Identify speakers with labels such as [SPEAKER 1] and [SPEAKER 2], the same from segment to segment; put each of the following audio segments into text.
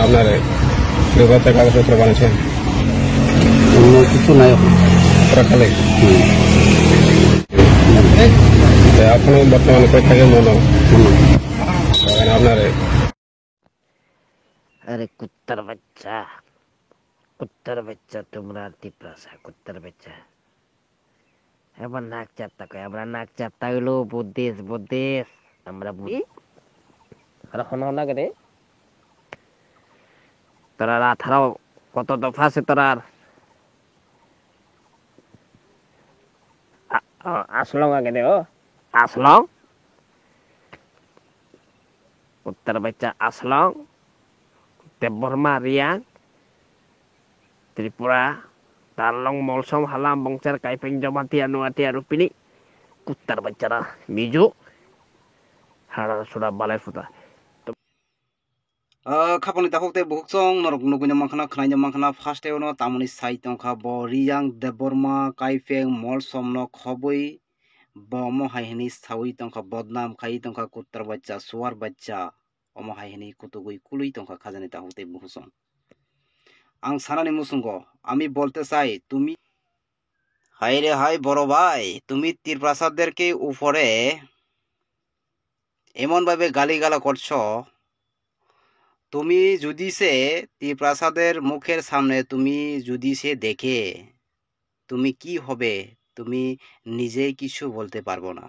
[SPEAKER 1] আপনার বিগত কাগজপত্র বানিয়েছেন?
[SPEAKER 2] কিছু নাই
[SPEAKER 1] খালি আপনি বর্তমানে কই থাকেন মনে আপনার?
[SPEAKER 3] अरे कुत्तर बच्चा তোমরা তিপ্রাসা কুত্তার বাচ্চা এবার নাক চাপতা কয় আমরা নাক চাপতা হইলো বুদ্ধিস আমরা বুঝি আর হন না করে তোরা রাথারাও কত দফা আছে তোরার আসলং আগে দে ও আসলং কুত্তার বাচ্চা আসলং Debbarma Reang Tripura Tarlong Molsom Halam Bongser Kaipeng Jamatia Nuatia Rupini Kutar Bacara Miju Hara Sudah Balai Futa
[SPEAKER 2] খাপনি তাহতে বহুচং নরক নগুnya mangkhana khnai mangkhana first e no tamuni sai tongkha bo riyang deborma kaifeng mol somno khoboi bomo haihini sawi tongkha bodnam khai tongkha kutar baccha suar baccha omo haihini kutugui kului tongkha khajani taহতে বহুচং আং সানানি মুসুঙ্গ আমি বলতে চাই তুমি high রে high বড় ভাই তুমি তীরপ্রাসাদদেরকে উপরে এমন ভাবে গালিগালা করছো তুমি যদি সে তীরপ্রাসাদের মুখের সামনে তুমি যদি সে দেখে তুমি কি হবে তুমি নিজেই কিছু বলতে পারবো না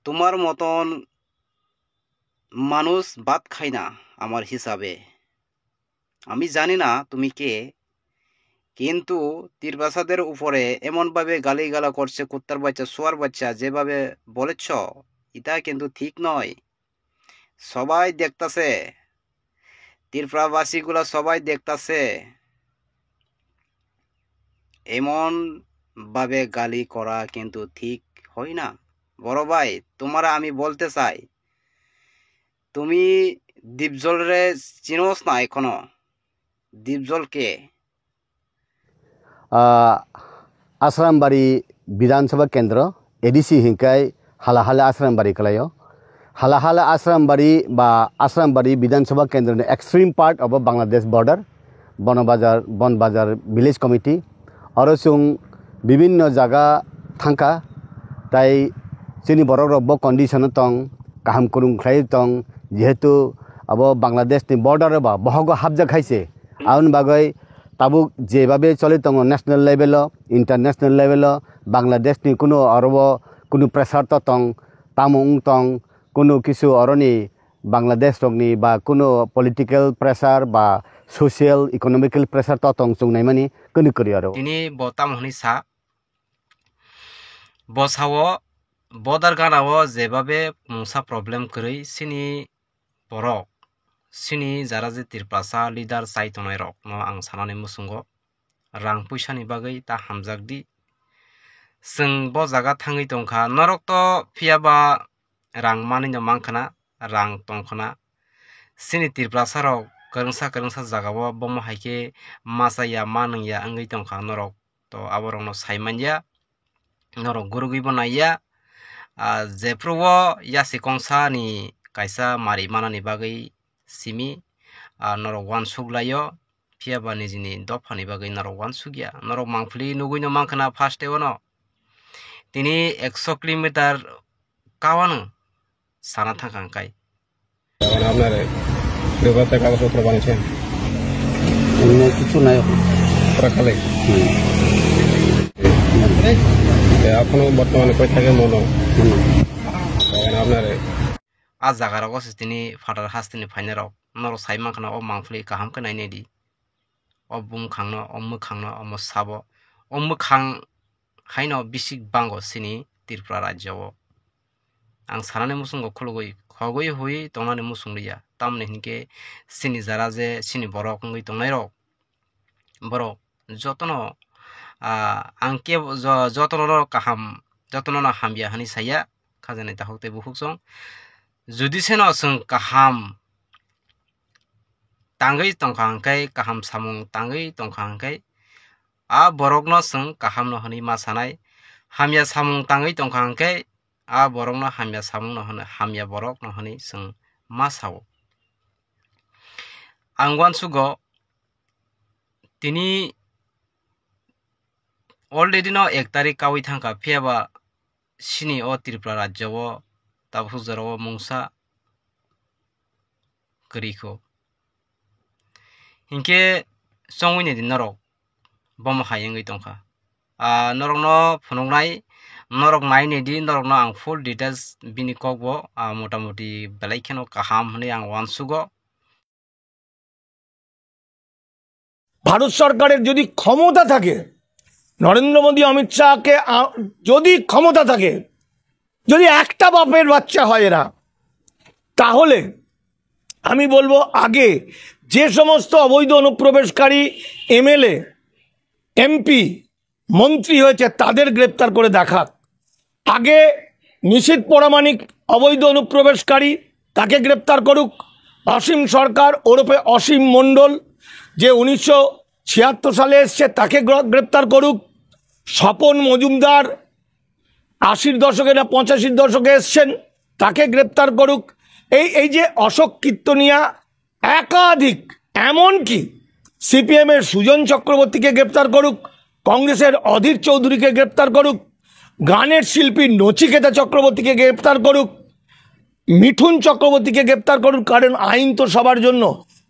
[SPEAKER 2] তোমার মতন মানুষ ভাত খায় না আমার হিসাবে আমি জানি না তুমি কে কিন্তু তীরপ্রাসাদের উপরে এমন ভাবে গালিগালা করছে কুত্তার বাচ্চা শুয়ার বাচ্চা যেভাবে বলেছ এটা কিন্তু ঠিক নয় সবাই দেখতাছে তীরপ্রাবাসীগুলা সবাই দেখতাছে এমন ভাবে গালি করা কিন্তু ঠিক হয় না বড় ভাই তোমারা আমি বলতে চাই তুমি দীপজলরে চিনোস না এখনো দীপজলকে
[SPEAKER 4] आश्रामबाड़ी विधानसभा केंद्र एडीसी हिंकाय हालाहाला आश्रामबाड़ी कलायो हालाहाला आश्रामबाड़ी बा आश्रामबाड़ी विधानसभा केंद्र ने extreme part of Bangladesh border Banbazar village committee और सुं विभिन्न जगह थांका ताई जोंनि बर' रब्ब कंडिशन तंग काहाम कुरुं ख्लाय तंग जेहेतु अब बांग्लादेश नि बॉर्डर बा बहग हाबजा खाइसे आउन बागै ताबुक जेभाबे चले दङ national level international level Bangladesh नि कुनो अरब कुनो प्रेसार त तंग तामुं तंग कुनो किसु अरनि बांग्लादेश रगनि बा कुनो पलिटिकल प्रेसार बा सोशल इकोनॉमिकल प्रेसार त तंग जोंनाय मानि कुनो करि आरो
[SPEAKER 2] दिनै बताम हनि सा बसावो बर्डार गानावो जेभाबे मुसा प्रब्लेम करै सिनि बरक सिनि जारा जे তীরপ্রাসা লিডার साइतनाय रक न आं सानानै मुसुंगो रां पैसानि बागै ता हामजागदि जों ब जागा थाङै दंखा नरक तो फियाबा रां मानिनो मांखाना रां तंखना सिनि তীরপ্রাসা रक करंसा जागाबो बम हायके मासाया मानैया आंगै दंखा नरक तो आबरंनो साइमानया नरक गुरुगै बनाया जेफ्रुवो यासि कंसानि कायसा मारि मानानि बागै सिमी नरक वान सुगलायो फियाबा निजिनि दफानि बागै नरक वान सुगिया नरक मांफलि नुगैनो मांखना फार्स्ट एवनो तिनि 100 किलोमीटर कावानो साना थांखांखाय
[SPEAKER 1] আপনার বিগত কাগজপত্র বানিয়েছেন?
[SPEAKER 4] কিছু নাই
[SPEAKER 1] খালি আপনি বর্তমানে কই থাকেন মনে আপনার?
[SPEAKER 2] आ जागाराव गस तिनि फादार हास्तिनि फाइनाराव नर साइमांखना अ मांफलि काहाम का नायनेदि अ बुंखांनो अ मोखांनो अ मसाबो अ मोखां हाइनो बिसिक बांगो सिनि त्रिपुरा राज्यआव आं सानानै मुसुंगो खुलगै खगै हुइ तंनानै मुसुंलिया तामने हिनके सिनि जारा जे सिनि बरक ngै तंनाय रक बरक जतनो आंके जतनो काहाम जतनो हामबिया हानि साया खाजानै ताहौते बुहुकजों जुदि सेनो जों काहाम तांगै तंखांखाय काहाम सामुं तांगै तंखांखाय आ बरकनो जों काहामनो हनि मासानाय हामिया सामुं तांगै तंखांखाय आ बरकनो हामिया सामुंनो हनि हामिया बरकनो हनि जों मासाव ang wansugo tini already no 1 tarik kawi thangka phiaba sini o Tripura rajyo o tabhuzaro mungsa koriko hinke songwini din norok bom hayengui tongkha norok no phunuknai norok naine di norok no ang full details bini kokbo motamoti belai kheno kaham hne ang wansugo
[SPEAKER 5] Bharat সরকারের যদি ক্ষমতা থাকে, নরেন্দ্র মোদী অমিত শাহকে যদি ক্ষমতা থাকে, যদি একটা বাপের বাচ্চা হয় এরা, তাহলে আমি বলবো আগে যে সমস্ত অবৈধ অনুপ্রবেশকারী এমএলএ এমপি মন্ত্রী হয়েছে তাদের গ্রেপ্তার করে দেখাক। আগে নিশীথ পরামানিক অবৈধ অনুপ্রবেশকারী, তাকে গ্রেপ্তার করুক। অসীম সরকার ওরফে অসীম মণ্ডল, যে 1976 সালে এসছে, তাকে গ্রেপ্তার করুক। স্বপন মজুমদার 80-র দশকে না 85-র দশকে এসছেন, তাকে গ্রেপ্তার করুক। এই যে অশোক কীর্তনিয়া, একাধিক, এমনকি সিপিএমের সুজন চক্রবর্তীকে গ্রেপ্তার করুক, কংগ্রেসের অধীর চৌধুরীকে গ্রেপ্তার করুক, গানের শিল্পী নচিকেতা চক্রবর্তীকে গ্রেপ্তার করুক, মিঠুন চক্রবর্তীকে গ্রেপ্তার করুন। কারণ আইন তো সবার জন্য।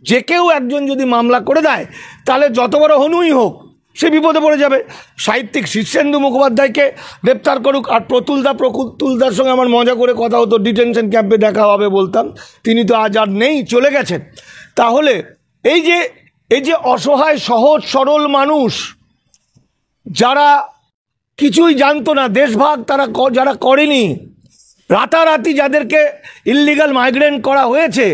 [SPEAKER 5] যে কেউ একজন যদি মামলা করে দেয় তাহলে যত বড় হনুই হোক সে বিপদে পড়ে যাবে। সাহিত্যিক শীর্ষেন্দু মুখোপাধ্যায়কে গ্রেপ্তার করুক। আর প্রতুলদার সঙ্গে আমার মজা করে কথা হতো, ডিটেনশন ক্যাম্পে দেখা হবে বলতাম, তিনি তো আজ আর নেই, চলে গেছেন। তাহলে এই যে অসহায় সহজ সরল মানুষ, যারা কিছুই জানতো না, দেশভাগ তারা যারা করেনি, রাতারাতি যাদেরকে ইল্লিগাল মাইগ্রেন্ট করা হয়েছে,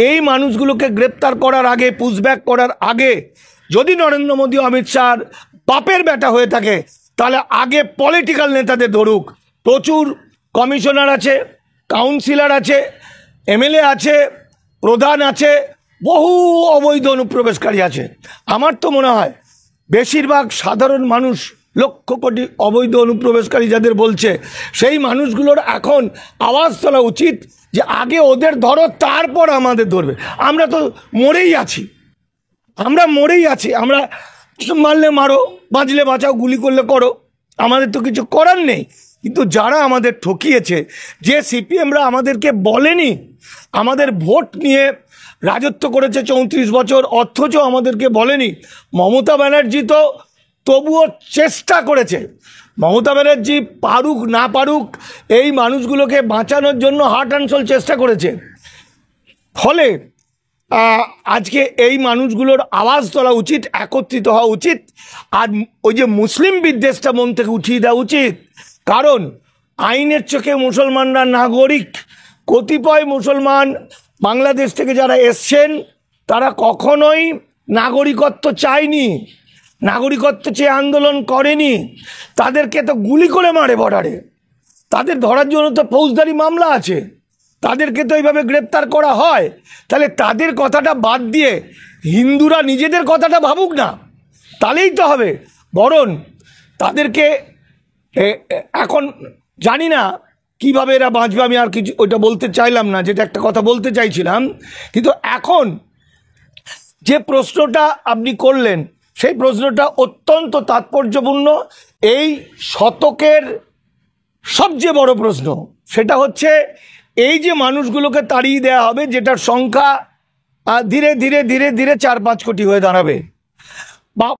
[SPEAKER 5] এই মানুষগুলোকে গ্রেপ্তার করার আগে, পুশব্যাক করার আগে, যদি নরেন্দ্র মোদী অমিত শাহর বাপের বেটা হয়ে থাকে তাহলে আগে পলিটিক্যাল নেতাদের ধরুক। প্রচুর কমিশনার আছে, কাউন্সিলর আছে, এমএলএ আছে, প্রধান আছে, বহু অবৈধ অনুপ্রবেশকারী আছে। আমার তো মনে হয় বেশিরভাগ সাধারণ মানুষ, লক্ষ কোটি অবৈধ অনুপ্রবেশকারী যাদের বলছে, সেই মানুষগুলোর এখন আওয়াজ তোলা উচিত যে আগে ওদের ধরো, তারপর আমাদের ধরবে। আমরা তো মরেই আছি, আমরা মারলে মারো, বাঁচলে বাঁচাও, গুলি করলে করো, আমাদের তো কিছু করার নেই। কিন্তু যারা আমাদের ঠকিয়েছে, যে সিপিএমরা আমাদেরকে বলেনি, আমাদের ভোট নিয়ে রাজত্ব করেছে 34 বছর, অথচ আমাদেরকে বলেনি। মমতা ব্যানার্জি তো তবুও চেষ্টা করেছে। মমতা ব্যানার্জি পারুক না পারুক এই মানুষগুলোকে বাঁচানোর জন্য হার্ট অ্যান্ড সোল চেষ্টা করেছে। ফলে আজকে এই মানুষগুলোর আওয়াজ তোলা উচিত, একত্রিত হওয়া উচিত। আর ওই যে মুসলিম বিদ্বেষটা মন থেকে উঠিয়ে দেওয়া উচিত। কারণ আইনের চোখে মুসলমানরা নাগরিক। কতিপয় মুসলমান বাংলাদেশ থেকে যারা এসছেন তারা কখনোই নাগরিকত্ব চায়নি, নাগরিকত্ব চেয়ে আন্দোলন করেনি। তাদেরকে তো গুলি করে মারে বর্ডারে, তাদের ধরার জন্য তো ফৌজদারি মামলা আছে, তাদেরকে তো এইভাবে গ্রেপ্তার করা হয়। তাহলে তাদের কথাটা বাদ দিয়ে হিন্দুরা নিজেদের কথাটা ভাবুক না, তাহলেই তো হবে। বরং তাদেরকে এখন জানি না কিভাবে এরা বাঁচবে, আমি আর কিছু ওইটা বলতে চাইলাম না, যেটা একটা কথা বলতে চাইছিলাম। কিন্তু এখন যে প্রশ্নটা আপনি করলেন সেই প্রশ্নটা অত্যন্ত তাৎপর্যপূর্ণ। এই শতকের সবচেয়ে বড় প্রশ্ন সেটা হচ্ছে এই যে মানুষগুলোকে তাড়িয়ে দেওয়া হবে, যেটার সংখ্যা ধীরে ধীরে ধীরে ধীরে 4-5 কোটি হয়ে দাঁড়াবে।